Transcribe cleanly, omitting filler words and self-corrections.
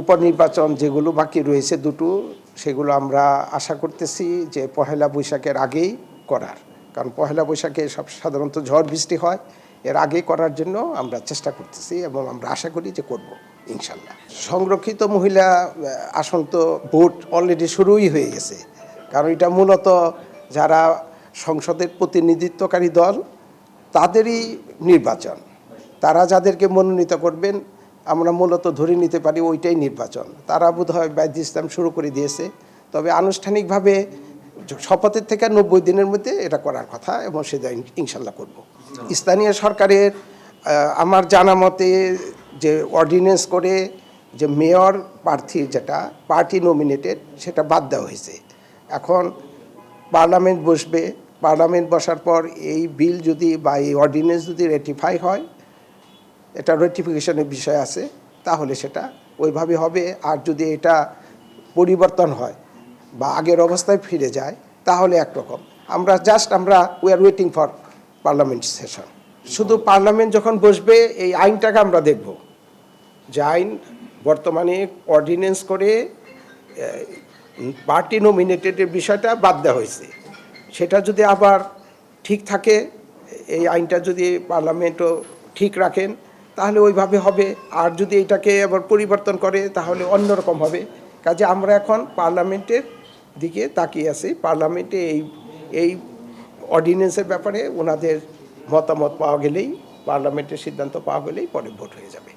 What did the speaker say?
উপনির্বাচন যেগুলো বাকি রয়েছে দুটো, সেগুলো আমরা আশা করতেছি যে পহেলা বৈশাখের আগেই করার, কারণ পহেলা বৈশাখে সব সাধারণত ঝড় বৃষ্টি হয়, এর আগে করার জন্য আমরা চেষ্টা করতেছি এবং আমরা আশা করি যে করব ইনশাল্লাহ। সংরক্ষিত মহিলা আসন তো ভোট অলরেডি শুরুই হয়ে গেছে, কারণ এটা মূলত যারা সংসদের প্রতিনিধিত্বকারী দল তাদেরই নির্বাচন, তারা যাদেরকে মনোনীত করবেন আমরা মূলত ধরে নিতে পারি ওইটাই নির্বাচন। তারা বোধহয় বাইদ ইসলাম শুরু করে দিয়েছে, তবে আনুষ্ঠানিকভাবে শপথের থেকে 90 দিনের মধ্যে এটা করার কথা এবং সেটা ইনশাল্লাহ করব। স্থানীয় সরকারের আমার জানা মতে যে অর্ডিন্যান্স করে যে মেয়র প্রার্থী যেটা পার্টি নমিনেটেড সেটা বাদ দেওয়া হয়েছে। এখন পার্লামেন্ট বসবে, পার্লামেন্ট বসার পর এই বিল যদি বা এই অর্ডিন্যান্স যদি রেটিফাই হয়, এটা রেটিফিকেশনের বিষয় আছে, তাহলে সেটা ওইভাবে হবে। আর যদি এটা পরিবর্তন হয় বা আগের অবস্থায় ফিরে যায় তাহলে একরকম। আমরা we are waiting for parliament session. শুধু পার্লামেন্ট যখন বসবে এই আইনটাকে আমরা দেখব, যে আইন বর্তমানে অর্ডিন্যান্স করে পার্টি নমিনেটেডের বিষয়টা বাদ দেওয়া হয়েছে, সেটা যদি আবার ঠিক থাকে, এই আইনটা যদি পার্লামেন্টও ঠিক রাখেন তাহলে ওইভাবে হবে। আর যদি এটাকে আবার পরিবর্তন করে তাহলে অন্যরকম হবে। কাজে আমরা এখন পার্লামেন্টের দিকে তাকিয়ে আছি। পার্লামেন্টে এই অর্ডিন্যান্সের ব্যাপারে ওনাদের মতামত পাওয়া গেলেই, পার্লামেন্টের সিদ্ধান্ত পাওয়া গেলেই পরে ভোট হয়ে যাবে।